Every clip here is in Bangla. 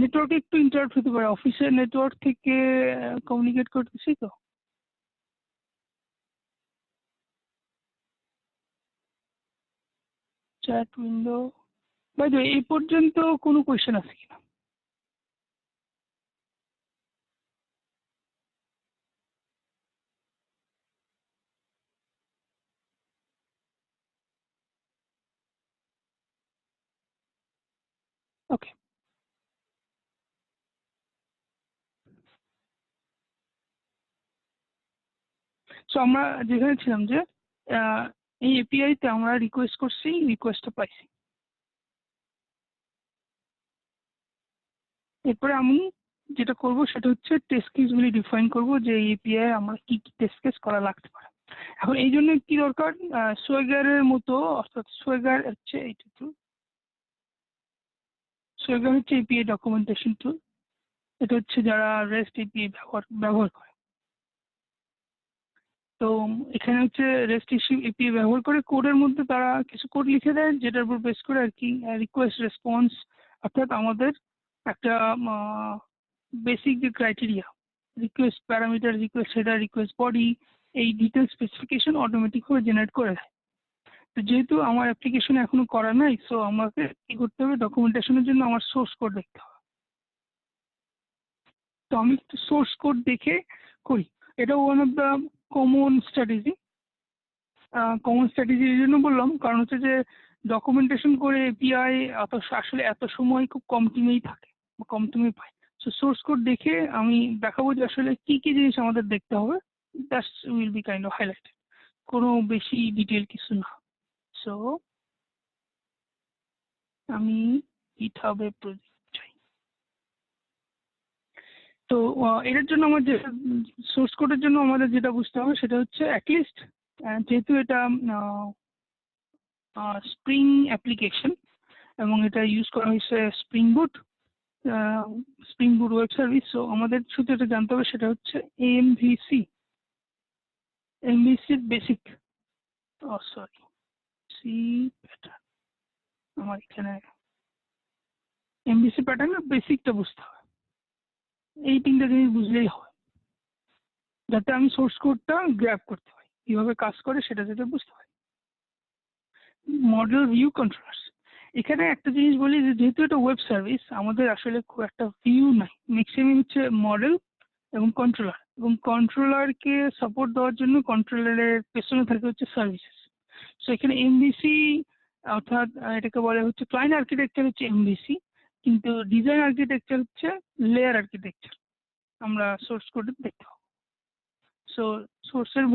নেটওয়ার্কে একটু ইন্টারাপ্ট হতে পারে, অফিসের নেটওয়ার্ক থেকে কমিউনিকেট করতেছি তো। Chat window, by the way এই পর্যন্ত কোনো কোয়েশ্চেন আছে কিনা? ওকে, সো আমরা যেখানে ছিলাম যে এই এপিআই তে আমরা রিকোয়েস্ট করছি, রিকোয়েস্টটা পাইছি। এরপরে আমি যেটা করব সেটা হচ্ছে টেস্ট কেসগুলি ডিফাইন করব যে এই এপিআই আমরা কি কি টেস্ট কেস করা লাগতে পারে। এখন এই জন্য কি দরকার, সোয়েগারের মতো, অর্থাৎ সোয়েগার হচ্ছে এইটা টুল, সোয়েগার হচ্ছে এপিআই ডকুমেন্টেশন টুল। এটা হচ্ছে যারা রেস্ট এপিআই ব্যবহার করে। তো এখানে হচ্ছে রেস্ট এপিআই ব্যবহার করে কোডের মধ্যে তারা কিছু কোড লিখে দেয়, যেটার উপর বেস করে আর কি রিকোয়েস্ট রেসপন্স, অর্থাৎ আমাদের একটা বেসিক যে criteria, request parameter, request header, request body, এই ডিটেল স্পেসিফিকেশন অটোমেটিক ভাবে জেনারেট করে দেয়। তো যেহেতু আমার অ্যাপ্লিকেশন এখনো করা নাই, সো আমাকে কি করতে হবে, ডকুমেন্টেশনের জন্য আমার সোর্স কোড দেখতে হবে। তো আমি সোর্স কোড দেখে করি, এটা one of the common strategy. এই জন্য বললাম কারণ হচ্ছে যে ডকুমেন্টেশন করে এপিআই আসলে এত সময় খুব কম টিমেই থাকে বা কম টিমে পাই। সো সোর্স কোড দেখে আমি দেখাবো যে আসলে কি কি জিনিস আমাদের দেখতে হবে, that's will be kind of highlighted, কোনো বেশি ডিটেল কিছু না। সো আমি গিটহাবে প্রজেক্ট চাই। তো এটার জন্য আমার যে সোর্স কোডের জন্য আমাদের যেটা বুঝতে হবে সেটা হচ্ছে অ্যাটলিস্ট, যেহেতু এটা স্প্রিং অ্যাপ্লিকেশন এবং এটা ইউজ করা হয়েছে spring boot web service, so আমাদের শুধু এটা জানতে হবে সেটা হচ্ছে MVC basic, sorry C pattern, আমার এখানে এমভিসি প্যাটার্নের বেসিকটা বুঝতে হবে। এই তিনটা জিনিস বুঝলেই হয়, যাতে আমি সোর্স কোডটা গ্র্যাব করতে পারি, কিভাবে কাজ করে সেটা যাতে বুঝতে পারি। মডেল ভিউ কন্ট্রোলার্স, এখানে একটা জিনিস বলি যে যেহেতু এটা ওয়েব সার্ভিস, আমাদের আসলে খুব একটা ভিউ নাই, ম্যাক্সিমাম হচ্ছে মডেল এবং কন্ট্রোলার, এবং কন্ট্রোলারকে সাপোর্ট দেওয়ার জন্য কন্ট্রোলারের পেছনে থাকে হচ্ছে সার্ভিসেস। সো এখানে এমভিসি, অর্থাৎ এটাকে বলে হচ্ছে ক্লায়েন্ট আর্কিটেকচার হচ্ছে এমভিসি, কিন্তু ডিজাইন আর্কিটেকচার হচ্ছে লেয়ার আর্কিটেকচার, আমরা সোর্স কোডে দেখতে পাবো। সো সোর্সের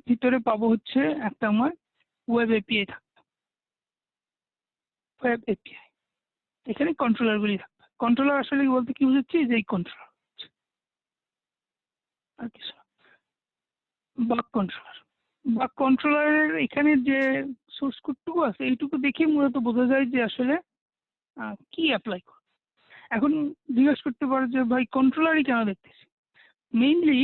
ভিতরে পাবো হচ্ছে একটা আমার ওয়েব এপিআই থাকবে, ওয়েব এপিআই, এখানে কন্ট্রোলার গুলি থাকবে। কন্ট্রোলার আসলে বলতে কি বুঝাচ্ছি, যে এই কন্ট্রোলার আর কিছু, বাক কন্ট্রোলারের এখানে যে সোর্স কোডটুকু আছে এইটুকু দেখে মূলত বোঝা যায় যে আসলে কি অ্যাপ্লাই করে। এখন জিজ্ঞেস করতে পারো যে ভাই কন্ট্রোলারই কেন দেখতেছি, মেইনলি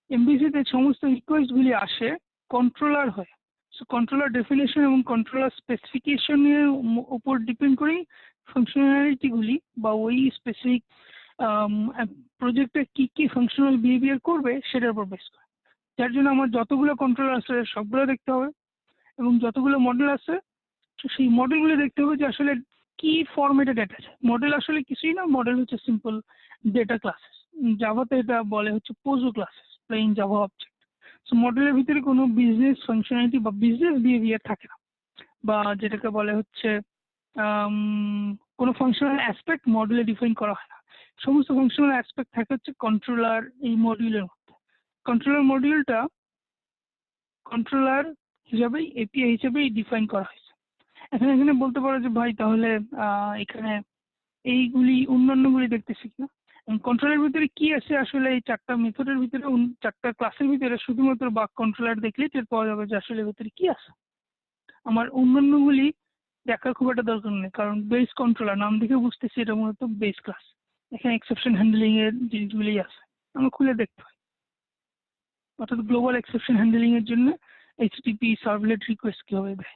এমবিসিতে সমস্ত রিকোয়েস্টগুলি আসে কন্ট্রোলার হয়ে। সো কন্ট্রোলার ডেফিনেশন এবং কন্ট্রোলার স্পেসিফিকেশনের উপর ডিপেন্ড করেই ফাংশনালিটিগুলি বা ওই স্পেসিফিক প্রজেক্টে কি কি ফাংশনাল বিহেভিয়ার করবে সেটার উপর বেস করে। যার জন্য আমার যতগুলো কন্ট্রোলার আছে সবগুলো দেখতে হবে, এবং যতগুলো মডেল আছে সেই মডেলগুলো দেখতে হবে যে আসলে কি ফরম্যাটে ডেটা আছে। মডেল আসলে কিছুই না, মডেল হচ্ছে সিম্পল ডেটা ক্লাসেস, জাভাতে এটা বলে হচ্ছে POJO classes, plain Java object. So মডেলের ভিতরে কোনো বিজনেস ফাংশনালিটি বা বিজনেস বিহেভিয়ার থাকে না, বা যেটাকে বলে হচ্ছে কোনো ফাংশনাল অ্যাসপেক্ট মডেলে ডিফাইন করা হয় না। সমস্ত ফাংশনাল অ্যাসপেক্ট থাকে হচ্ছে কন্ট্রোলার এই মডিউলের মধ্যে। কন্ট্রোলার মডিউলটা কন্ট্রোলার হিসাবেই এপিআই হিসেবেই ডিফাইন করা হয়েছে। এখানে বলতে পারো যে ভাই তাহলে এখানে এইগুলি অন্যান্যগুলি দেখতেছি কিনা, কন্ট্রোলের ভিতরে কি আছে আসলে এই চারটা মেথডের ভিতরে, চারটা ক্লাসের ভিতরে শুধুমাত্র বাক কন্ট্রোলার দেখলেই টের পাওয়া যাবে যে আসলে ভিতরে কি আছে। আমার অন্যান্যগুলি দেখার খুব একটা দরকার নেই, কারণ বেস কন্ট্রোলার নাম দেখে বুঝতেছি এটা মূলত বেস ক্লাস, এখানে এক্সেপশন হ্যান্ডলিং এর জিনিসগুলি আছে, আমরা খুলে দেখতে পাই। অর্থাৎ গ্লোবাল এক্সেপশন হ্যান্ডলিং এর জন্য এইচটিটিপি সার্ভলেট রিকোয়েস্ট কিভাবে দেয়।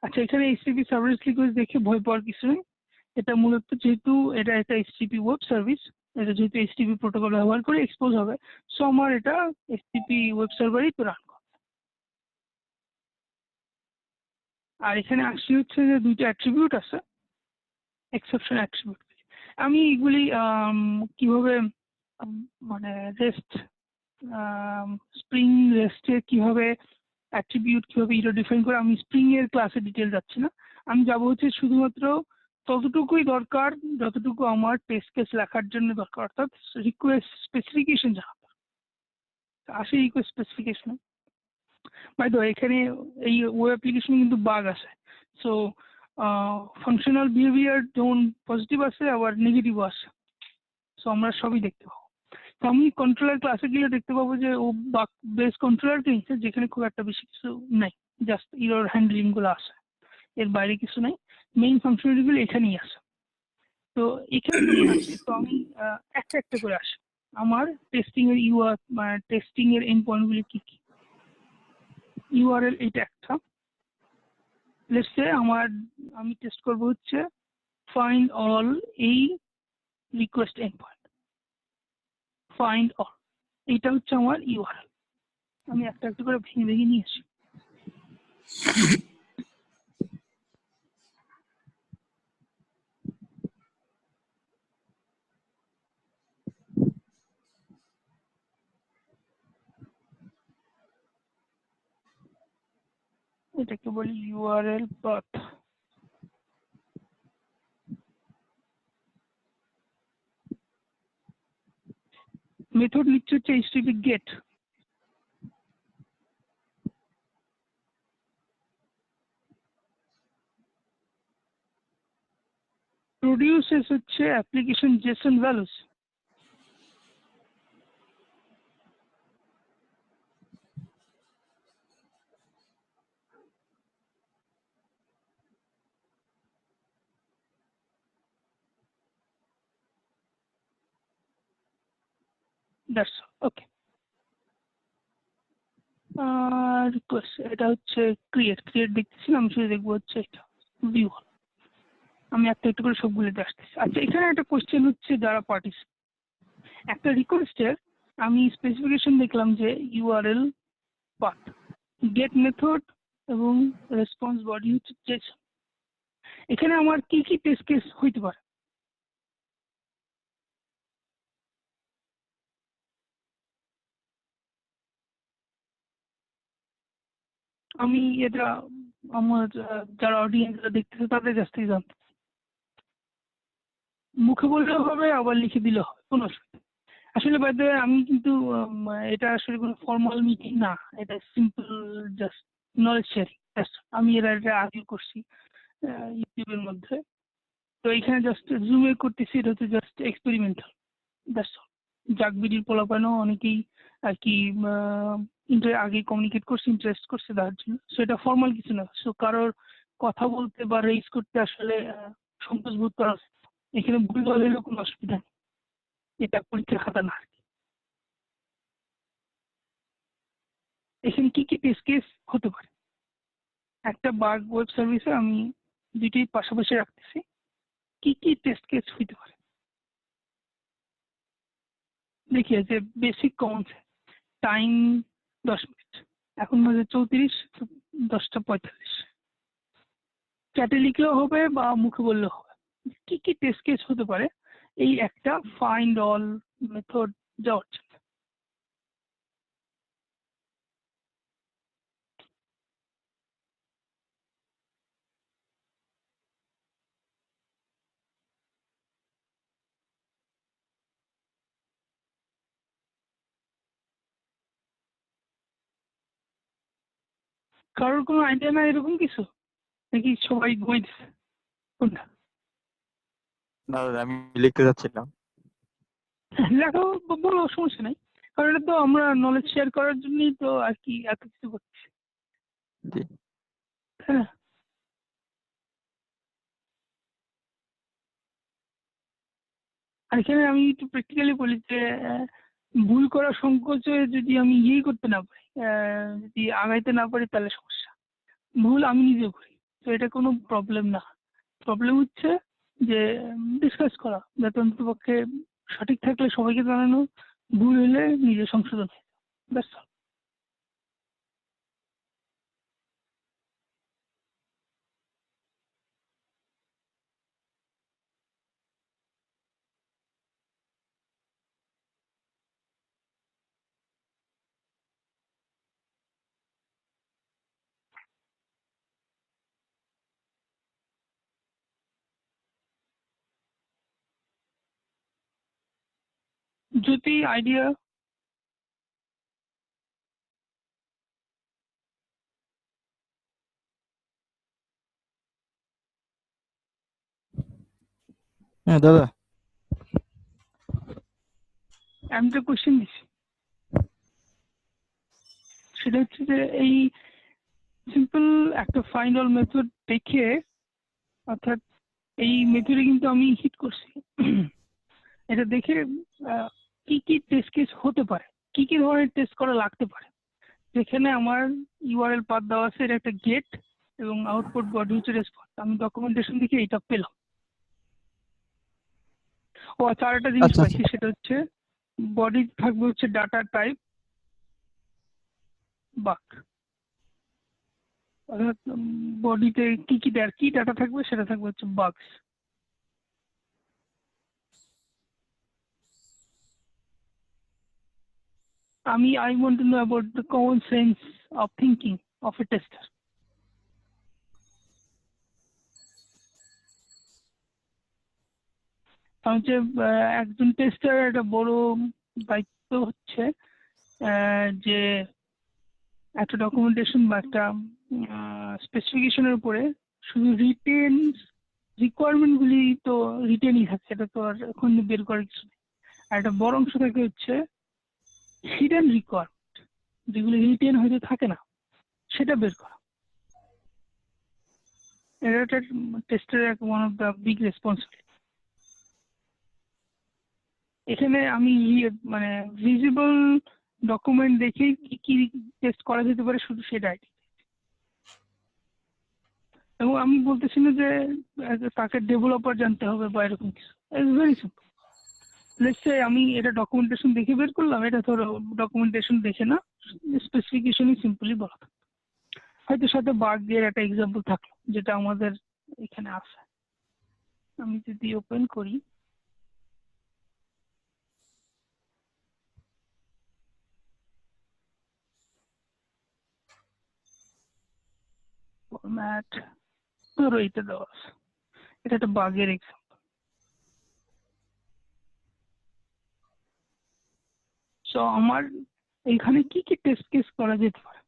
আচ্ছা, এখানে এইচটিটিপি সার্ভলেট রিকোয়েস্ট দেখে ভয় পাওয়ার কিছু নেই, এটা মূলত যেহেতু এটা একটা এইচটিপি ওয়েব সার্ভিস, এটা যেহেতু এইচটিপি প্রোটোকল ব্যবহার করে এক্সপোজ হবে, সো আমার এটা এইচটিপি ওয়েব সার্ভারই তো রান করে। আর এখানে আসলে হচ্ছে যে দুইটা অ্যাট্রিবিউট আছে, এক্সেপশন অ্যাট্রিবিউট। আমি এগুলি কিভাবে মানে রেস্ট, স্প্রিং রেস্টে কিভাবে অ্যাট্রিবিউট কিভাবে এটা ডিফাইন করে, আমি স্প্রিং এর ক্লাসে ডিটেল যাচ্ছি না। আমি যাবো হচ্ছে শুধুমাত্র ততটুকুই দরকার যতটুকু আমার টেস্ট কেস লেখার জন্য দরকার, অর্থাৎ রিকোয়েস্ট স্পেসিফিকেশন জানা। আসে request specification. By the way, এখানে এই ওয়েব অ্যাপ্লিকেশনে কিন্তু বাগ আছে। সো ফাংশনাল বিহেভিয়ার যেমন পজিটিভ আছে আবার নেগেটিভও আছে। সো আমরা সবই দেখতে পাবো। তো আমি কন্ট্রোলার ক্লাসে গেলে দেখতে পাবো যে ও বাগ বেস কন্ট্রোলার কিনছে, যেখানে খুব একটা বেশি কিছু নাই, জাস্ট ইরর হ্যান্ডলিং গুলো আছে, এর বাইরে কিছু নাই। মেইন ফাংশনালিটি গুলো এখানেই আছে। তো এখানে যদি আসি, তো আমি একটা একটা করে আসি। আমার টেস্টিং এর টেস্টিং এর এন্ড পয়েন্ট গুলি কি কি। ইউআরএল এটা একটা, লেটস সে আমি টেস্ট করবো হচ্ছে ফাইন্ড অল এই request end point, find all, এইটা হচ্ছে আমার ইউআরএল। আমি একটা একটা করে ভেঙে ভেঙে নিয়ে আসি। এটাকে বলি ইউআরএল পাথ। মেথড লিখছে হচ্ছে এইচটিপি গেট। প্রডিউসেস হচ্ছে application Jason values. That's okay. Request এটা হচ্ছে ক্রিয়েট দেখতেছিলাম, আমি শুধু দেখবো হচ্ছে এটা ভিউ। আমি একটা একটু করে সবগুলোতে আসতেছি। আচ্ছা, এখানে একটা কোশ্চেন হচ্ছে যারা পার্টিস, একটা রিকোয়েস্টের আমি স্পেসিফিকেশন দেখলাম যে ইউআরএল পাথ, গেট মেথড এবং রেসপন্স বডি হচ্ছে জেসন। এখানে আমার কি কি টেস্ট কেস হইতে পারে? আমি এটা আমার যারা অডিয়েন্স দেখতেছে তাদের কাছ থেকে জানতে, মুখে বললেও হবে আবার লিখে দিলেও হবে, কোনো অসুবিধা। আসলে বাই দ্য ওয়ে, আমি কিন্তু এটা আসলে কোনো ফর্মাল মিটিং না, এটা সিম্পল জাস্ট নলেজ শেয়ারিং। আমি এটা আগে করছি ইউটিউবের মধ্যে, তো এখানে জাস্ট জুমে করতেছি, এটা হচ্ছে জাস্ট এক্সপেরিমেন্টাল। That's all. জাগবিডির পোলাপানও অনেকেই আর কি আগে কমিউনিকেট করছে, ইন্টারেস্ট করছে তার জন্য। সো এটা ফর্মাল কিছু না। সো কারোর কথা বলতে বা রেজ করতে আসলে সংকোচ বোধ করা উচিত না। এখানে ভুল হলেও কোনো অসুবিধা নেই, এটা পরীক্ষার খাতা না। এখানে কি কি টেস্ট কেস হতে পারে? একটা বাগ ওয়েব সার্ভিসে আমি দুইটাই পাশাপাশি রাখতেছি। কি কি টেস্ট কেস হইতে পারে দেখি। যে বেসিক কমন টাইম 10 মিনিট, এখন বাজে 34, 10টা 45। চ্যাটে লিখলেও হবে বা মুখে বললেও হবে। কি কি টেস্ট কেস হতে পারে এই একটা ফাইন্ড অল মেথড যাওয়ার জন্য? কারোর কোনো আইডিয়া না এরকম কিছু, নাকি সবাই ঘুমিয়ে দিচ্ছে? কোনটা? না দাদা, আমি লিখতে যাচ্ছিলাম। লেখো, বলো, সমস্যা নাই। কারণ এটা তো আমরা নলেজ শেয়ার করার জন্যই তো আর কি এত কিছু করছি, জি। তাই না? আর এখানে আমি একটু প্র্যাকটিক্যালি বলি যে ভুল করার সংকোচে যদি আমি ইয়েই করতে না পারি, যদি আগাইতে না পারি, তাহলে সমস্যা। ভুল আমি নিজে করি, তো এটা কোনো প্রবলেম না। প্রবলেম হচ্ছে যে ডিসকাস করা, যাতে অন্ততপক্ষে সঠিক থাকলে সবাইকে জানানো, ভুল হলে নিজে সংশোধন। That's all. যদি আইডিয়া হ্যাঁ দাদা, আমি একটা কোশ্চেন দিচ্ছি, সেটা হচ্ছে যে এই সিম্পল একটা ফাইন্ড অল মেথড দেখে, অর্থাৎ এই মেথডে কিন্তু আমি হিট করছি, এটা দেখে কি কি টেস্ট কেস হতে পারে, কি কি ধরনের টেস্ট করা লাগতে পারে, যেখানে আমার ইউআরএল পাথ দেওয়া আছে, এটা একটা গেট এবং আউটপুট বডি হচ্ছে রেসপন্স। আমি ডকুমেন্টেশন দেখে এটা পেলাম। ও আচ্ছা, আর একটা জিনিস আচ্ছা পাইছি, সেটা হচ্ছে বডি থাকবে হচ্ছে ডাটা টাইপ বাক, অর্থাৎ বডিতে কি কি কি ডাটা থাকবে সেটা থাকবে হচ্ছে বাগস। I want to know about the common sense of thinking of a tester. হচ্ছে একজন টেস্টার একটা বড় দায়িত্ব হচ্ছে যে একটা ডকুমেন্টেশন বা একটা স্পেসিফিকেশনের উপরে শুধু রিটেন রিকোয়ারমেন্ট গুলি তো রিটেনই থাকে, এটা তো আর এখন বের করার কিছু নেই। আর একটা বড় অংশ থাকে হচ্ছে হিডেন রিকোয়ারমেন্ট, যেগুলো রিটেন হয়তো থাকে না, সেটা বের করা। এটা একটা টেস্টের one of the big responsibility. এখানে আমি মানে ভিজিবল ডকুমেন্ট দেখে কি কি টেস্ট করা যেতে পারে শুধু সেটাই। এবং আমি বলতেছি না যে তাকে ডেভেলপার জানতে হবে বা এরকম কিছু, it's very simple. Let's say আমি এটা ডকুমেন্টেশন দেখে বের করলাম, এটা ধরো ডকুমেন্টেশন দেখে না, স্পেসিফিকেশনই সিম্পলি বলা থাকলো, হয়তো সাথে বাগ এর একটা এক্সাম্পল থাকলো যেটা আমাদের এখানে আছে। আমি যদি ওপেন করি, ফরম্যাট, ধরো এটা দেওয়া আছে, এটা একটা বাগের এক্সাম্পল। সো আমার এখানে কি কি টেস্ট কেস করা যেতে পারে,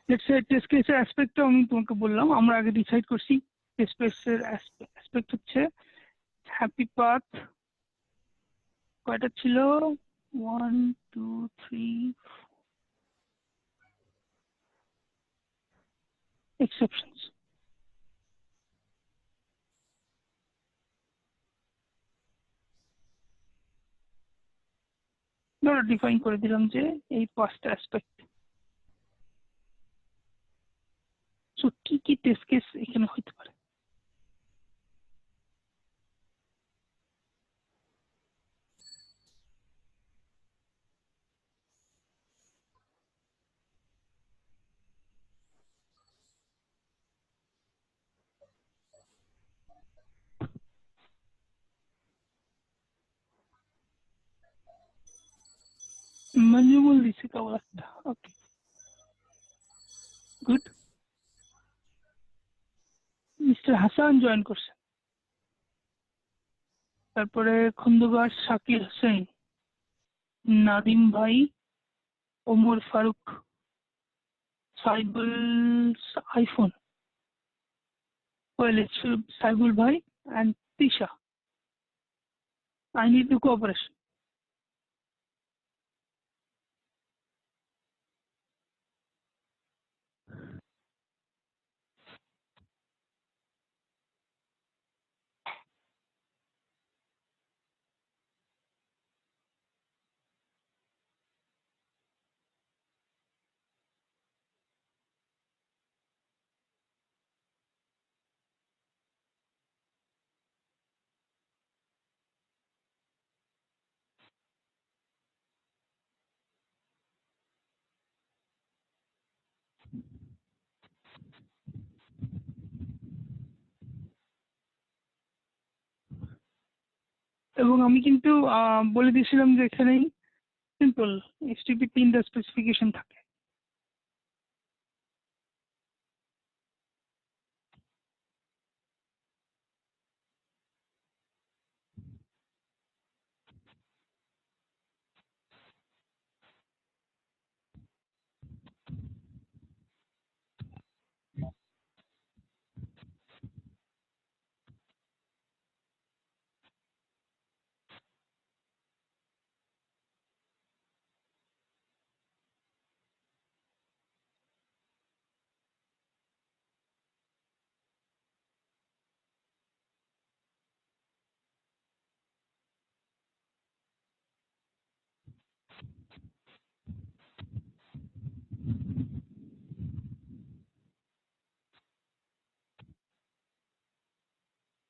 লেটস সে টেস্ট কেসের অ্যাসপেক্টটা আমি তোমাকে বললাম। আমরা আগে ডিসাইড করছি টেস্ট কেসের অ্যাসপেক্ট হচ্ছে হ্যাপি পাথ কয়টা ছিল, 1 2 3 এক্সেপশনস। ধরো ডিফাইন করে দিলাম যে এই 5টা অ্যাসপেক্ট। সো কি কি টেস্ট কেস এখানে হইতে পারে? মঞ্জুমুল দিছে কেবল একটা, okay good. Mister Hasan join করছে, তারপরে খন্দকার শাকির হোসেন, নাদিম ভাই, Omar Faruk, Saibul iPhone, well it's Saibul ভাই and Tisha. I need the cooperation. এবং আমি কিন্তু বলে দিয়েছিলাম যে এখানেই সিম্পল HTTP 3টা স্পেসিফিকেশন থাকে।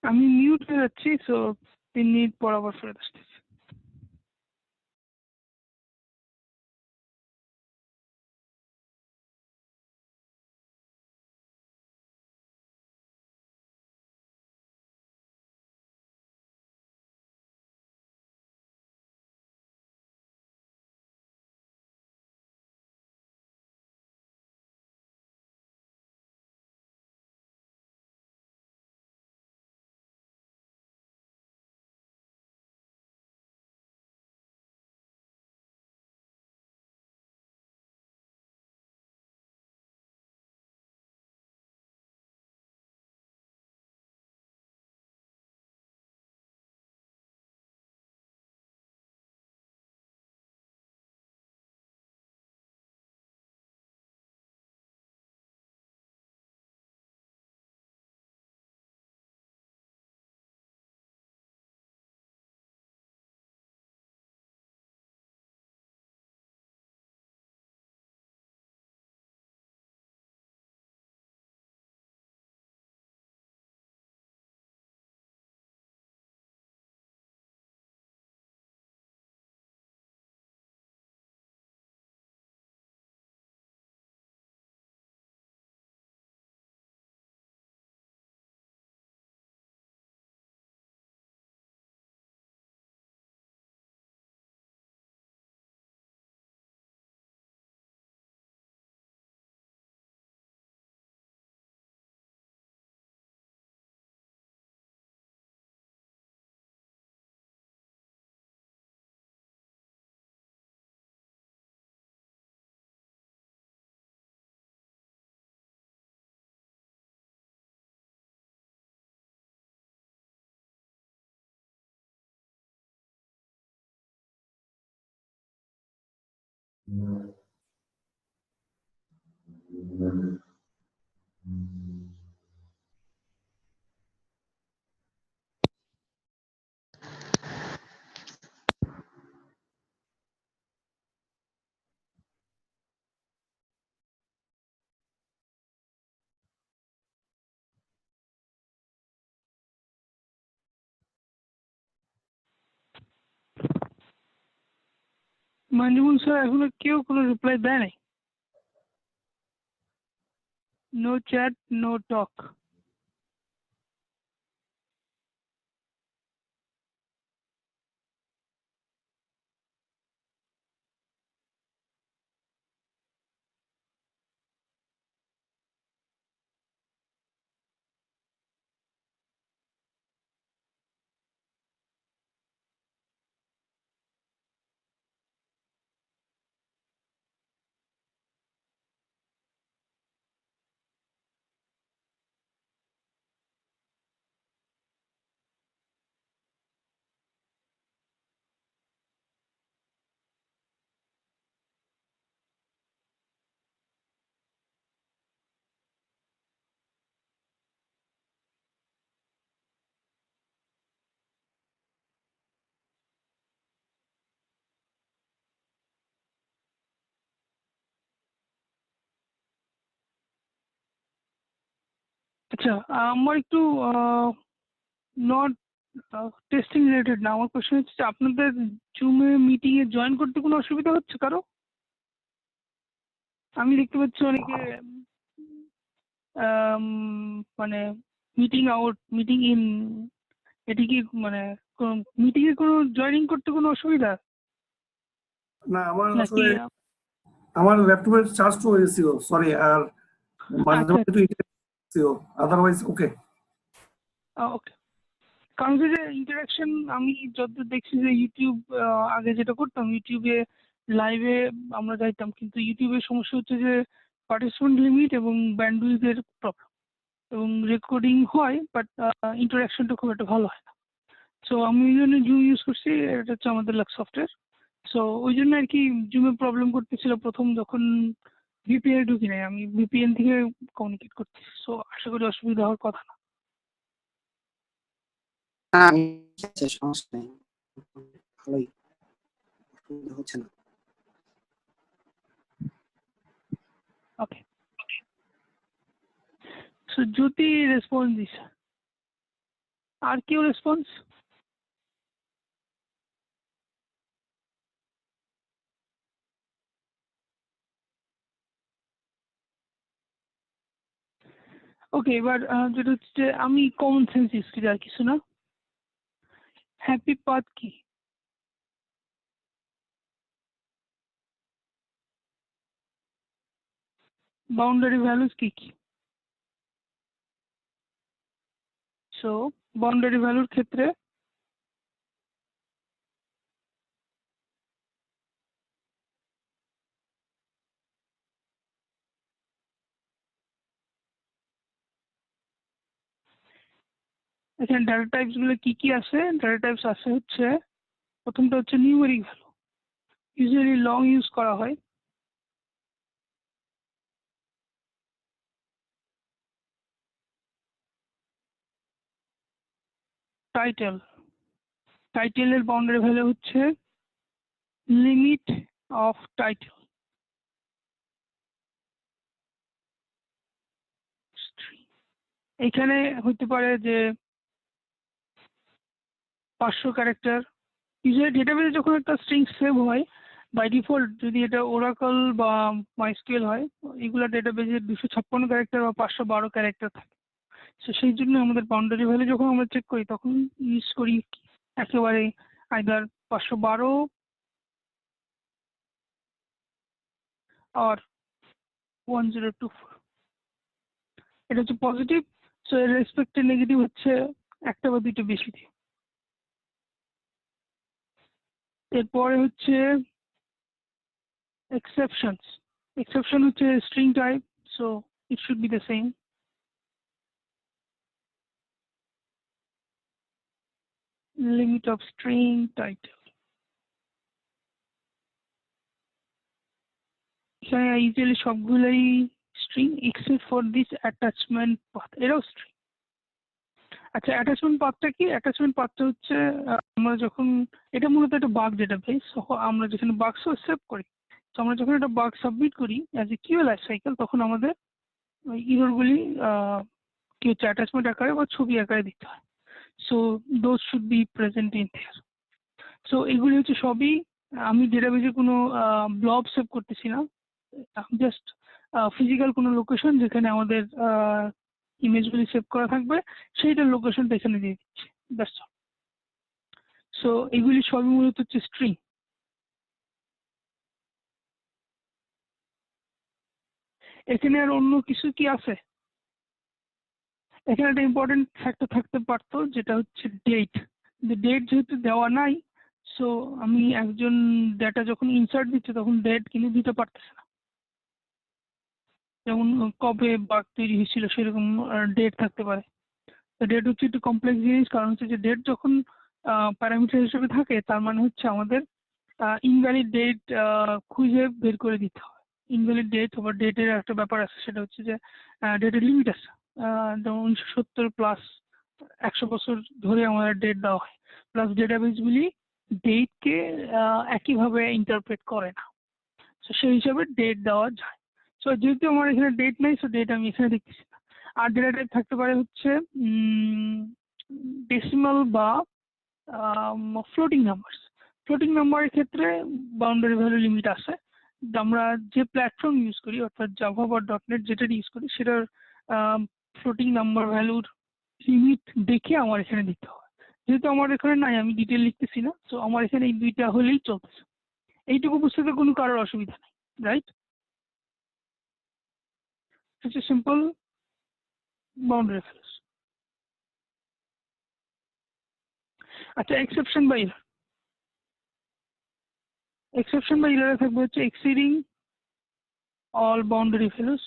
আমি মিউট হয়ে যাচ্ছি, সো 3 মিনিট পর আবার ফেরত আসতেছি। মানজুমুল স্যার এখনো কেউ কোনো রিপ্লাই দেয় নাই। No chat, no talk. আচ্ছা, আমার একটু নট টেস্টিং রিলেটেড না, আমার কোশ্চেন হচ্ছে যে আপনাদের জুমে মিটিংয়ে জয়েন করতে কোনো অসুবিধা হচ্ছে কারো? আমি দেখতে পাচ্ছি অনেকে মানে মিটিং আউট, মিটিং ইন, এটি কি মানে মিটিং এ কোনো জয়েনিং করতে কোনো অসুবিধা না আমার নাকি? আসলে আমার ল্যাপটপের চার্জটা হয়ে গেছিল, সরি। আর মাঝে আচ্ছা, মাঝে একটু ইন্টারনেট ছিল, আদারওয়াইজ ওকে। ওকে। কারণ হচ্ছে যে ইন্টারাকশন আমি যতদূর দেখছি যে ইউটিউব, আগে যেটা করতাম ইউটিউবে লাইভে আমরা যাইতাম, কিন্তু ইউটিউবের সমস্যা হচ্ছে যে পার্টিসিপেন্ট লিমিট এবং ব্যান্ডউইথের প্রবলেম, এবং রেকর্ডিং হয় বাট ইন্টারাকশনটা খুব একটা ভালো হয় না। সো আমি ওই জন্য জুম ইউজ করছি, এটা হচ্ছে আমাদের লাক্স সফটওয়্যার। সো ওই জন্য আর কি জুমে প্রবলেম করতেছিল প্রথম, যখন ভিপিএন ঢুকি নাই, আমি ভিপিএন থেকে কমিউনিকেট করতেছি। সো আশা করি অসুবিধা হওয়ার কথা না। আমি সমস্যা নেই, ভালোই, অসুবিধা হচ্ছে না। ওকে, সো জ্যোতি রেসপন্স দিছে, আর কেউ রেসপন্স? ওকে, এবার যেটা হচ্ছে যে আমি কমন সেন্স ইউজ করি, আর কিছু না। হ্যাপি পাথ কি? বাউন্ডারি ভ্যালুস কি কি? সো বাউন্ডারি ভ্যালুর ক্ষেত্রে এখানে ডাটা টাইপস গুলো কি কি আছে? ডাটা টাইপস আছে হচ্ছে, প্রথমটা হচ্ছে numeric value, usually long use করা হয়। টাইটেল, টাইটেলের বাউন্ডারি ভ্যালু হচ্ছে লিমিট অফ টাইটেল। এখানে হতে পারে যে 500 ক্যারেক্টার। ইউজুয়ালি ডেটাবেসে যখন একটা স্ট্রিং সেভ হয়, বাই ডিফল্ট যদি এটা ওরাকল বা মাইস্কুয়েল হয়, এগুলো ডেটাবেসে 256 ক্যারেক্টার বা 512 ক্যারেক্টার থাকে। তো সেই জন্য আমাদের বাউন্ডারি ভ্যালু যখন আমরা চেক করি তখন ইউজ করি একেবারে আইদার 512 আর 1024। এটা হচ্ছে পজিটিভ। সো এর রেসপেক্টে নেগেটিভ হচ্ছে একটা বা দুইটা বেশি দিয়ে। এরপরে হচ্ছে এক্সেপশনস। এক্সেপশন হচ্ছে string type, so it should be the same. Limit of string title, এখানে ইউজুয়ালি সবগুলোই string except for this attachment path, এটাও স্ট্রিং। আচ্ছা, অ্যাটাচমেন্ট পাথটা কি? অ্যাটাচমেন্ট পাথটা হচ্ছে আমরা যখন, এটা মূলত একটা বাগ ডেটাবেস, আমরা যেখানে বাগ সেভ করি, তো আমরা যখন একটা বাগ সাবমিট করি as a Q life cycle, তখন আমাদের ওই ইররগুলি কি হচ্ছে অ্যাটাচমেন্ট আকারে বা ছবি আকারে দিতে হয়। So those should be present in their. So এগুলি হচ্ছে সবই, আমি ডেটাবেসে কোনো ব্লব সেভ করতেছি না, জাস্ট ফিজিক্যাল কোনো লোকেশন যেখানে আমাদের ইমেজগুলি সেভ করা থাকবে, সেইটার লোকেশনটা এখানে দিয়ে দিচ্ছি, দ্যাটস অল। সো এগুলি সবই মূলত হচ্ছে স্ট্রিং। এখানে আর অন্য কিছু কি আছে? এখানে একটা ইম্পর্টেন্ট ফ্যাক্টর থাকতে পারতো, যেটা হচ্ছে ডেট। ডেট যেহেতু দেওয়া নাই, সো আমি একজন ডেটা যখন ইনসার্ট দিচ্ছে তখন ডেট কিন্তু দিতে পারতেছে না। যেমন কবে বাগ তৈরি হয়েছিল সেরকম ডেট থাকতে পারে। ডেট হচ্ছে একটু কমপ্লেক্স জিনিস, কারণ হচ্ছে যে ডেট যখন প্যারামিটার হিসেবে থাকে, তার মানে হচ্ছে আমাদের ইনভ্যালিড ডেট খুঁজে বের করে দিতে হয়। ইনভ্যালিড ডেট আবার ডেটের একটা ব্যাপার আছে, সেটা হচ্ছে যে ডেটের লিমিট আছে। যেমন 1970 প্লাস 100 বছর ধরে আমাদের ডেট দেওয়া হয়, প্লাস ডেটাবেসগুলি ডেটকে একইভাবে ইন্টারপ্রেট করে না। সো সেই হিসাবে ডেট দেওয়া যায়। সো যেহেতু আমার এখানে ডেট নেই, সো ডেট আমি এখানে দেখতেছি না। আর ডেটা টাইপ থাকতে পারে হচ্ছে ডেসিমাল বা ফ্লোটিং নাম্বারস। ফ্লোটিং নাম্বারের ক্ষেত্রে বাউন্ডারি ভ্যালু লিমিট আছে, আমরা যে প্ল্যাটফর্ম ইউজ করি অর্থাৎ জাভা বা ডটনেট যেটা ইউজ করি সেটার ফ্লোটিং নাম্বার ভ্যালুর লিমিট দেখে আমার এখানে দিতে হয়। যেহেতু আমার এখানে নাই, আমি ডিটেল লিখতেছি না, তো আমার এখানে এই দুইটা হলেই চলতেছে। এইটুকু বুঝতে তো কোনো কারোর অসুবিধা নেই, রাইট? হচ্ছে সিম্পল বাউন্ডারি ভ্যালুস। আচ্ছা, এক্সেপশন বা এরর। এক্সেপশন বা এররে থাকবে হচ্ছে এক্সিডিং অল বাউন্ডারি ভ্যালুস,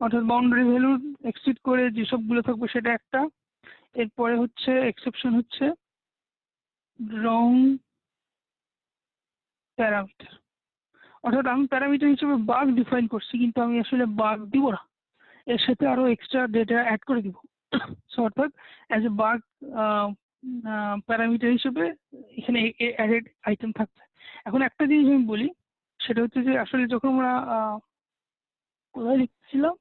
অর্থাৎ বাউন্ডারি ভ্যালু এক্সিড করে যেসবগুলো থাকবে সেটা একটা। এরপরে হচ্ছে এক্সেপশন হচ্ছে রং প্যারামিটার, অর্থাৎ আমি প্যারামিটার হিসেবে বাগ ডিফাইন করছি কিন্তু আমি আসলে বাগ দিব না, এর সাথে আরো এক্সট্রা ডেটা অ্যাড করে দিব। সো অর্থাৎ অ্যাজ এ বাগ প্যারামিটার হিসেবে এখানে অ্যাডেড আইটেম থাকবে। এখন একটা জিনিস আমি বলি, সেটা হচ্ছে যে আসলে যখন আমরা কোথায় লিখছিলাম,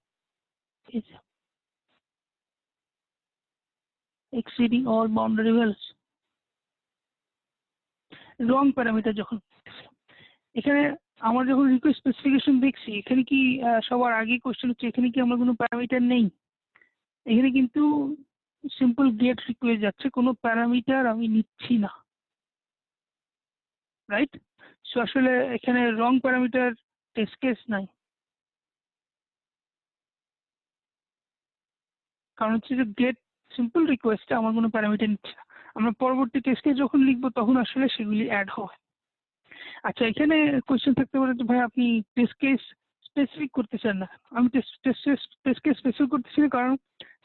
এক্সিডিং অল বাউন্ডারি ভ্যালুস, রং প্যারামিটার যখন এখানে আমার যখন রিকোয়েস্ট স্পেসিফিকেশন দেখছি, এখানে কি সবার আগে কোশ্চেন হচ্ছে এখানে কি আমার কোনো প্যারামিটার নেই? এখানে কিন্তু সিম্পল গেট রিকোয়েস্ট যাচ্ছে, কোনো প্যারামিটার আমি নিচ্ছি না, রাইট? সো আসলে এখানে রং প্যারামিটার টেস্ট কেস নাই, কারণ হচ্ছে যে গেট সিম্পল রিকোয়েস্টে আমার কোনো প্যারামিটার নিচ্ছে না। আমরা পরবর্তী টেস্ট কেস যখন লিখবো তখন আসলে সেগুলি অ্যাড হয়। আচ্ছা, এখানে কোয়েশ্চেন থাকতে পারে যে ভাই আপনি টেস্ট কেস স্পেসিফিক করতে চান না। আমি টেস্ট কেস স্পেসিফিক করতেছি না, কারণ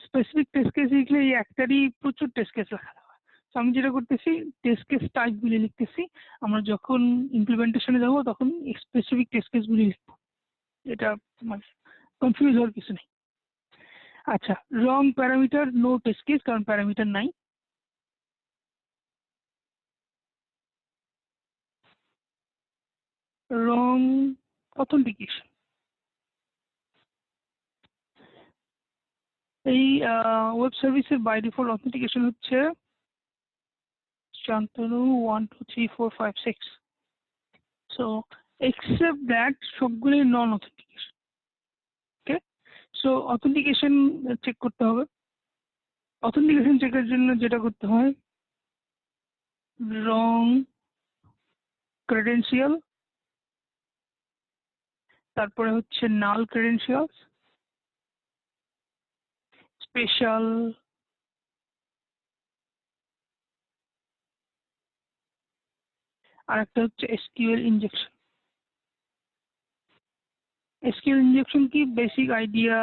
স্পেসিফিক টেস্ট কেস লিখলে এই একটারই প্রচুর টেস্ট কেস লেখা হয়। তো আমি যেটা করতেছি, টেস্ট কেস টাইপগুলি লিখতেছি, আমরা যখন ইমপ্লিমেন্টেশনে যাবো তখন স্পেসিফিক টেস্ট কেসগুলি লিখবো। এটা মানে কনফিউজ হওয়ার কিছু নেই। আচ্ছা, রং প্যারামিটার নো টেস্ট কেস, কারণ প্যারামিটার নাই। রং অথেন্টিকেশন, এই ওয়েব সার্ভিসের বাই ডিফল্ট অথেন্টিকেশন হচ্ছে শান্তনু 1 2 3 4 5 6। সো এক্সেপ্ট দ্যাট সবগুলোই নন অথেন্টিকেশন। ওকে, সো অথেন্টিকেশন চেক করতে হবে। অথেন্টিকেশন চেকের জন্য যেটা করতে হয়, রং ক্রেডেনশিয়াল, তারপরে হচ্ছে নাল ক্রেডেনশিয়ালস, স্পেশাল, আর একটা হচ্ছে এসকিউএল ইনজেকশন। এসকিউএল ইনজেকশন কি বেসিক আইডিয়া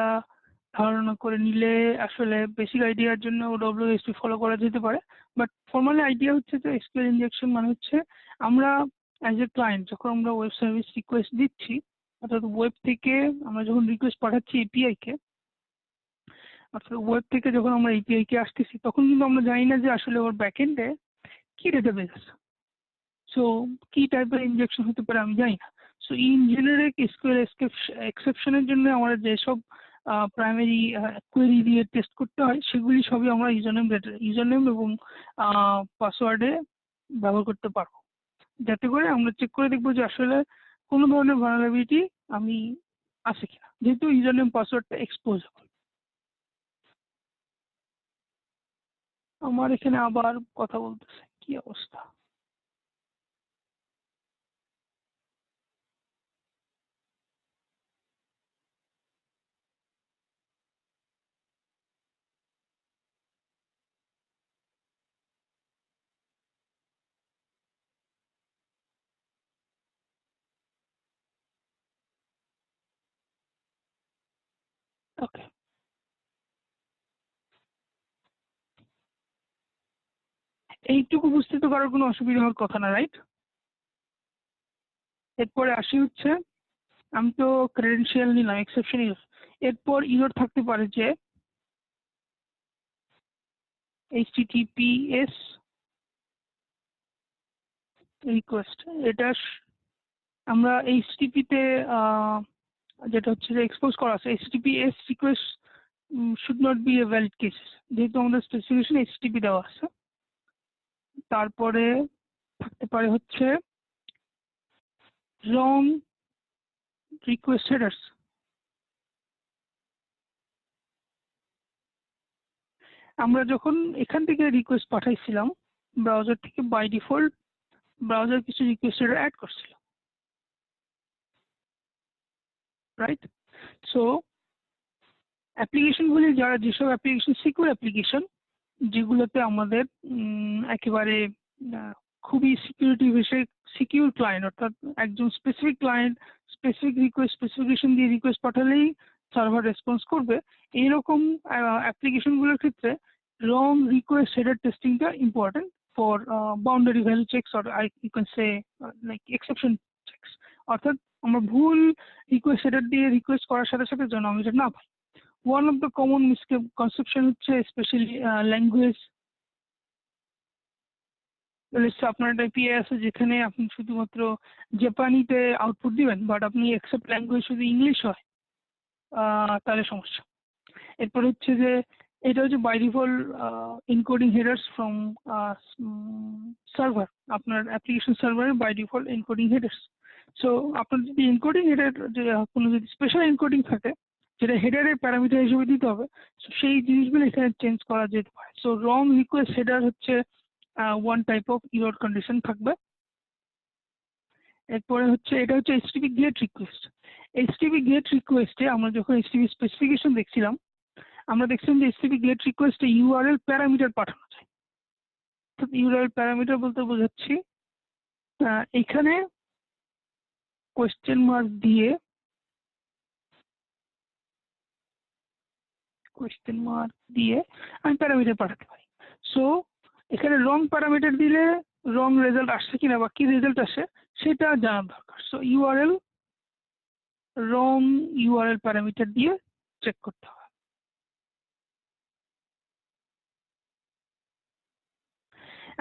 ধারণা করে নিলে আসলে বেসিক আইডিয়ার জন্য ডব্লিউএসপি ফলো করা যেতে পারে, বাট ফর্মালি আইডিয়া হচ্ছে যে এসকিউএল ইনজেকশন মানে হচ্ছে আমরা অ্যাজ এ ক্লায়েন্ট যখন আমরা ওয়েব সার্ভিস রিকোয়েস্ট দিচ্ছি, অর্থাৎ ওয়েব থেকে আমরা যখন রিকোয়েস্ট পাঠাচ্ছি এপিআই কে, অর্থাৎ ওয়েব থেকে যখন আমরা এপিআই কে আসতেছি তখন কিন্তু আমরা জানি না যে আসলে ওর ব্যাকএন্ডে কি ডেটাবেস আছে। সো কি টাইপের ইনজেকশন হতে পারে আমি জানি না। সো ইন জেনারিক এসকিউএল এক্সেপশনের জন্য আমরা যেসব প্রাইমারি কোয়েরি দিয়ে টেস্ট করতে হয় সেগুলি সবই আমরা ইউজারনেম এবং পাসওয়ার্ডে ব্যবহার করতে পারবো, যাতে করে আমরা চেক করে দেখবো যে আসলে কোনো ধরনের ভালনারেবিলিটি আমি আছে কিনা, যেহেতু ইউজারনেম পাসওয়ার্ডটা এক্সপোজেবল। আমার এখানে আবার কথা বলতেছে, কি অবস্থা? ওকে, এইটুকু বুঝতে তো কারোর কোনো অসুবিধা হওয়ার কথা না, রাইট? এরপরে আসি হচ্ছে, আমি তো ক্রেডেনশিয়াল নিলাম, এক্সেপশন ইউজ। এরপর ইউর থাকতে পারে যে এইচটিটিপিএস রিকোয়েস্ট, এটা আমরা এইচটিটিপি তে যেটা হচ্ছে যে এক্সপোজ করা আছে, HTTPS request should not be a valid case, যেহেতু আমাদের স্পেসিফিকেশন এইচটিটিপি দেওয়া আছে। তারপরে থাকতে পারে হচ্ছে wrong request headers. আমরা যখন এখান থেকে রিকোয়েস্ট পাঠাইছিলাম ব্রাউজার থেকে বাই ডিফল্ট ব্রাউজার কিছু রিকোয়েস্ট হেডার অ্যাড করছিল, রাইট? সো অ্যাপ্লিকেশনগুলি যেসব অ্যাপ্লিকেশন সিকিউর অ্যাপ্লিকেশন, যেগুলোতে আমাদের একেবারে খুবই সিকিউরিটি বিষয়ে সিকিউর ক্লায়েন্ট, অর্থাৎ একজন specific client specific request specification দিয়ে রিকোয়েস্ট পাঠালেই সার্ভার রেসপন্স করবে, এইরকম অ্যাপ্লিকেশনগুলোর ক্ষেত্রে রং রিকোয়েস্ট হেডার টেস্টিংটা important for boundary value checks or you can say like exception checks. অর্থাৎ আমরা ভুল রিকোয়েস্ট হেডার দিয়ে রিকোয়েস্ট করার সাথে সাথে যেন আমি এটা না পাই। One of the common misconception হচ্ছে স্পেশালি ল্যাঙ্গুয়েজ। আপনার একটা এপিআই আছে যেখানে আপনি শুধুমাত্র জাপানিতে আউটপুট দিবেন, বাট আপনি অ্যাকসেপ্ট ল্যাঙ্গুয়েজ শুধু ইংলিশ হয়, তাহলে সমস্যা। এরপর হচ্ছে যে এটা হচ্ছে by default encoding headers from server, আপনার অ্যাপ্লিকেশন সার্ভারের by default encoding headers. So আপনার যদি এনকোডিং হেডার কোনো যদি স্পেশাল এনকোডিং থাকে যেটা হেডারের প্যারামিটার হিসেবে দিতে হবে, সেই জিনিসগুলো এখানে চেঞ্জ করা যেতে পারে। সো রং রিকোয়েস্ট হেডার হচ্ছে one type of error condition থাকবে। এরপরে হচ্ছে এটা হচ্ছে HTTP get request. HTTP get রিকোয়েস্টে আমরা যখন এইচটিটিপি স্পেসিফিকেশন দেখছিলাম, আমরা দেখছিলাম যে এইচটিটিপি গেট রিকোয়েস্টে ইউআরএল প্যারামিটার পাঠানো যায়। ইউআরএল প্যারামিটার বলতে বোঝাচ্ছি এখানে কোয়েশ্চেন মার্ক দিয়ে আমি প্যারামিটার পাঠাতে পারি। সো এখানে রং প্যারামিটার দিলে রং রেজাল্ট আসছে কিনা বা কি রেজাল্ট আসে সেটা জানার দরকার। সো ইউআরএল রং ইউআরএল প্যারামিটার দিয়ে চেক করতে হবে।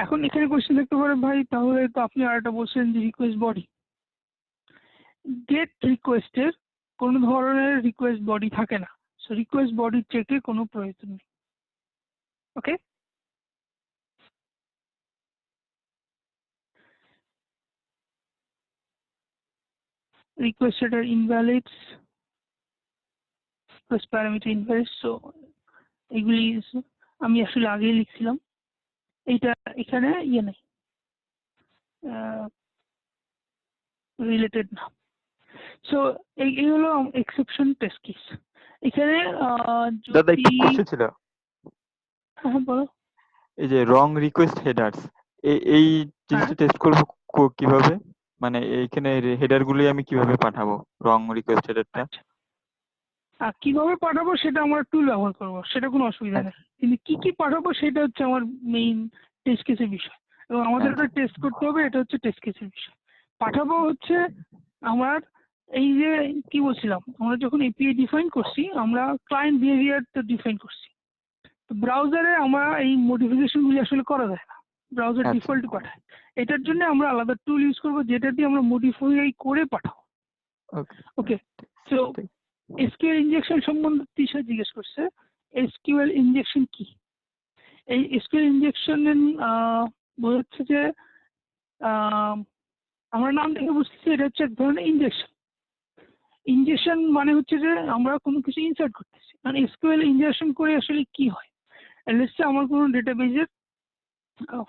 এখন এখানে কোয়েশ্চেন থাকতে পারে, ভাই তাহলে তো আপনি আরেকটা বলছেন যে রিকোয়েস্ট বডি। গেট রিকোয়েস্টের কোনো ধরনের রিকোয়েস্ট বডি থাকে না। সো রিকোয়েস্ট বডি চেকের কোনো প্রয়োজন নেই। ওকে, request header invalids plus parameter invalid। So এগুলি আমি আসলে আগেই লিখছিলাম, এইটা এখানে ইয়ে নেই, রিলেটেড না। সো এই হলো এক্সেপশন টেস্ট কেস। এখানে দাদা যদি একটু কোশ্চেন ছিল, হ্যাঁ বলো। এই যে রং রিকোয়েস্ট হেডার্স, এই জিনিসটা টেস্ট করবো কিভাবে? মানে এইখানে হেডার গুলি আমি কিভাবে পাঠাবো রং রিকোয়েস্ট হেডারটা? কিভাবে পাঠাবো সেটা আমরা টুল ব্যবহার করবো, সেটা কোনো অসুবিধা নেই। কিন্তু কি কি পাঠাবো সেটা হচ্ছে আমার মেইন টেস্ট কেসের বিষয়, এবং আমাদের এটা টেস্ট করতে হবে, এটা হচ্ছে টেস্ট কেসের বিষয়। পাঠাবো হচ্ছে আমার এই যে কি বলছিলাম, আমরা যখন এপিআই ডিফাইন করছি আমরা ক্লায়েন্ট বিহেভিয়ার তো ডিফাইন করছি, তো ব্রাউজারে আমরা এই মডিফিকেশনগুলি আসলে করা যায় না, ব্রাউজার ডিফল্ট পাঠায়। এটার জন্য আমরা আলাদা টুল ইউজ করবো যেটা দিয়ে আমরা মডিফাই করে পাঠাবো। ওকে, সো এসকিউএল ইনজেকশন সম্বন্ধে তিশা জিজ্ঞেস করছে, এসকিউএল ইনজেকশন কি? এই এসকিউএল ইনজেকশন বোঝাচ্ছে যে আমরা নাম থেকে বুঝতেছি এটা হচ্ছে এক ধরনের ইনজেকশন। ইনজেকশন মানে হচ্ছে যে আমরা কোনো কিছু ইনসার্ট করতেছি, মানে এসকিউএল ইনজেকশন করে আসলে কি হয়। লেটস সে আমার কোনো ডেটাবেজের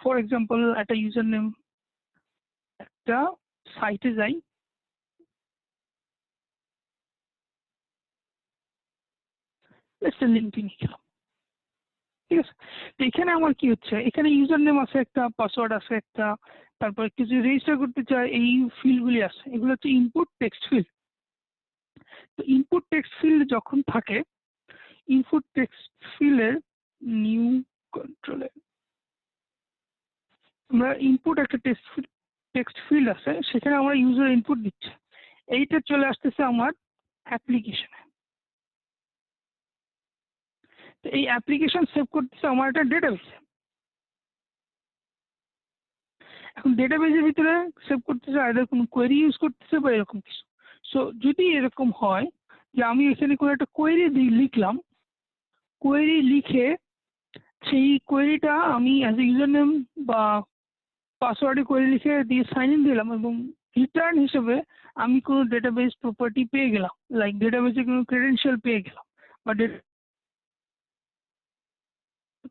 ফর এক্সাম্পল একটা ইউজার নেম একটা সাইটে যাই, লিঙ্কডিন গেলাম, ঠিক আছে। তো এখানে আমার কি হচ্ছে, এখানে ইউজার নেম আছে একটা, পাসওয়ার্ড আছে একটা, তারপরে কিছু রেজিস্টার করতে চাই এই ফিল্ডগুলি আছে, এগুলো হচ্ছে ইনপুট টেক্সট ফিল্ড। তো ইনপুট টেক্সট ফিল্ড যখন থাকে, ইনপুট টেক্সট ফিল্ডের নিউ কন্ট্রোলে আমরা ইনপুট একটা টেক্সট ফিল্ড আছে, সেখানে আমরা ইউজার ইনপুট দিচ্ছি, এইটা চলে আসতেছে আমার অ্যাপ্লিকেশনে। তো এই অ্যাপ্লিকেশন সেভ করতেছে আমার একটা ডেটাবেসে। এখন ডেটাবেসের ভিতরে সেভ করতেছে আইদার কোনো কোয়েরি ইউজ করতেছে বা এরকম কিছু। সো যদি এরকম হয় যে আমি এখানে কোনো একটা কোয়েরি লিখলাম, কোয়েরি লিখে সেই কোয়েরিটা আমি অ্যাজ এ ইউজার নেম বা পাসওয়ার্ডে কোয়েরি লিখে দিয়ে সাইন ইন দিলাম এবং রিটার্ন হিসেবে আমি কোনো ডেটাবেস প্রপার্টি পেয়ে গেলাম, লাইক ডেটাবেসে কোনো ক্রেডেনশিয়াল পেয়ে গেলাম বা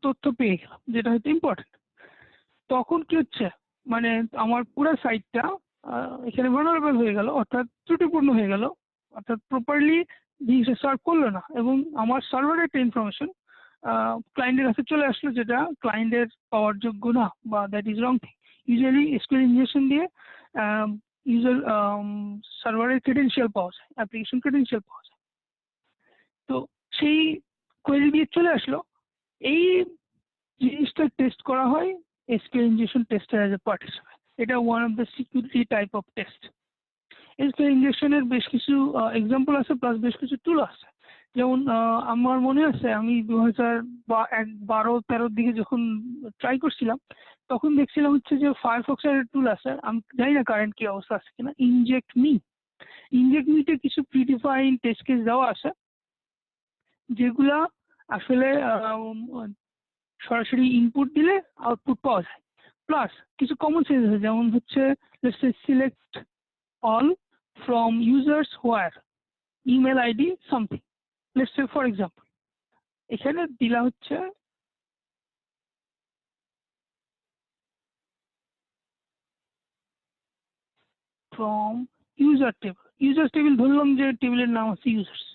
তথ্য পেয়ে গেলাম, যেটা হয়তো ইম্পর্টেন্ট। তখন কি হচ্ছে, মানে আমার পুরো সাইটটা এখানে ভালনারেবল হয়ে গেল, অর্থাৎ ত্রুটিপূর্ণ হয়ে গেল, অর্থাৎ প্রপারলি জিনিসটা সার্ভ করলো না, এবং আমার সার্ভারের একটা ইনফরমেশন ক্লায়েন্টের কাছে চলে আসলো যেটা ক্লায়েন্টের পাওয়ার যোগ্য না, বা that is wrong thing. Usually SQL injection দিয়ে ইউজার সার্ভারের ক্রেডেনশিয়াল পাওয়া যায়, অ্যাপ্লিকেশন ক্রেডেনশিয়াল পাওয়া যায়। তো সেই কোয়েরি দিয়ে চলে আসলো, এই জিনিসটা টেস্ট করা হয় SQL injection tester as a part হিসেবে। এটা one of the security type of test. SQL ইনজেকশনের বেশ কিছু এক্সাম্পল আছে, প্লাস বেশ কিছু টুল আছে। যেমন আমার মনে আছে আমি 2012-13 দিকে যখন ট্রাই করছিলাম, তখন দেখছিলাম হচ্ছে যে ফায়ারফক্সের টুল আছে, আমি জানি না কারেন্ট কি অবস্থা আছে কিনা, ইনজেক্ট মিতে কিছু প্রিডিফাইন টেস্ট কেস দেওয়া আছে, যেগুলা আসলে সরাসরি ইনপুট দিলে আউটপুট পাওয়া যায়। প্লাস কিছু কমন সেন্স আছে, যেমন হচ্ছে select all from users where email ID something. Let's say for example এখানে দিলা হচ্ছে ফ্রম ইউজার টেবিল ধরলাম যে টেবিলের নাম হচ্ছে ইউজার্স,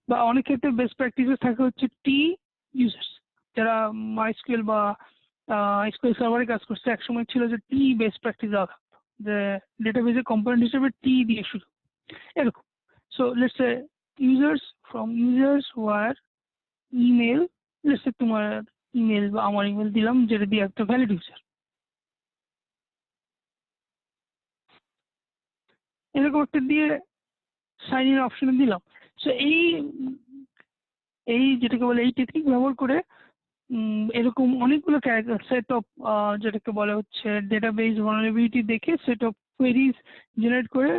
বা অনেক ক্ষেত্রে বেস্ট প্র্যাকটিসেস থাকে হচ্ছে টি ইউজার্স। যারা মাইস্কুয়েল বা এসকিউএল সার্ভারে কাজ করছে একসময় ছিল যে টি বেস্ট প্র্যাকটিস দেওয়া থাকতো, যে ডেটাবেসের কম্পোনেন্ট হিসেবে টি দিয়ে শুরু, এরকম। So let's say users from users where email, let's say তোমার ইমেল বা আমার ইমেল দিলাম, যেটা দিয়ে একটা ভ্যালিড ইউজার, এরকম একটা দিয়ে সাইন ইন অপশনে দিলাম। সো এই যেটাকে বলে এই টেকনিক ব্যবহার করে এরকম অনেকগুলো সেট অফ যেটাকে বলে হচ্ছে ডেটাবেস ভালনারেবিলিটি দেখে সেট অফ কোয়েরিজ জেনারেট করে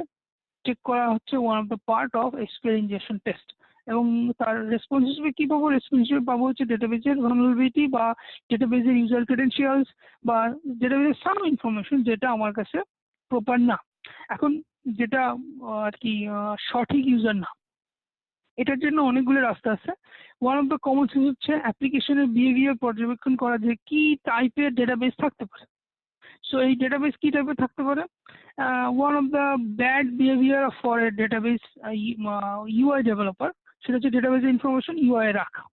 চেক করা হচ্ছে one of the part of SQL injection test. এবং তার রেসপন্স হিসেবে কি পাবো, রেসপন্স হিসেবে পাবো হচ্ছে ডেটাবেসের ভালনারেবিলিটি বা ডেটাবেসের ইউজার ক্রেডেনশিয়ালস বা ডেটাবেসের সাম ইনফরমেশন যেটা আমার কাছে প্রপার না। এখন যেটা আর কি সঠিক ইউজার না, এটার জন্য অনেকগুলো রাস্তা আছে। One of the common sense হচ্ছে অ্যাপ্লিকেশনের বিহেভিয়ার পর্যবেক্ষণ করা, যে কি টাইপের ডেটাবেস থাকতে পারে। সো এই ডেটাবেস কি টাইপের থাকতে পারে, one of the bad behaviour for a database UI developer, সেটা হচ্ছে ডেটাবেসের ইনফরমেশন ইউআই রাখা।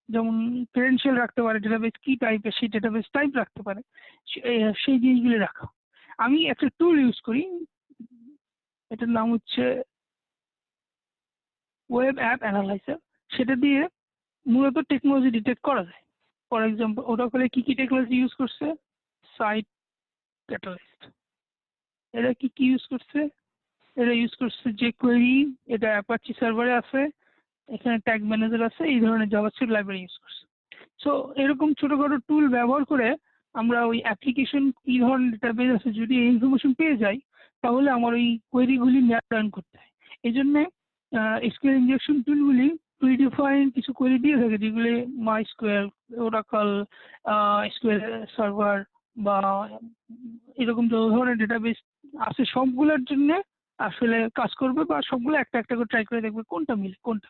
যেমন ক্রেডেনশিয়াল রাখতে পারে, ডেটাবেস কি টাইপের সেই ডেটাবেস টাইপ রাখতে পারে, সেই জিনিসগুলি রাখা। আমি একটা টুল ইউজ করি, এটার নাম হচ্ছে ওয়েব অ্যাপ অ্যানালাইজার। সেটা দিয়ে মূলত টেকনোলজি ডিটেক্ট করা যায়। ফর এক্সাম্পল ওটা করে কি কি টেকনোলজি ইউজ করছে, সাইট ক্যাটালিস্ট। এরা কি কি ইউজ করছে, এরা ইউজ করছে যে কোয়েরি, এটা অ্যাপাচি সার্ভারে আছে, এখানে ট্যাগ ম্যানেজার আছে, এই ধরনের জাভাস্ক্রিপ্ট লাইব্রেরি ইউজ করছে। সো এরকম ছোটখাটো টুল ব্যবহার করে আমরা ওই অ্যাপ্লিকেশন কি ধরনের ডেটাবেস আছে যদি এই ইনফরমেশন পেয়ে যাই, তাহলে আমার ওই কোয়েরিগুলি ন্যারো করতে হয়। এই জন্যে এসকিউএল ইনজেকশন টুলগুলি প্রিডিফাইন কিছু কোয়েরি দিয়ে থাকে, যেগুলি মাইস্কুয়েল, ওরাকল, এসকিউএল সার্ভার বা এরকম যত ধরনের ডেটাবেস আছে সবগুলোর জন্য আসলে কাজ করবে, বা সবগুলো একটা একটা করে ট্রাই করে দেখবে কোনটা মিলে কোনটা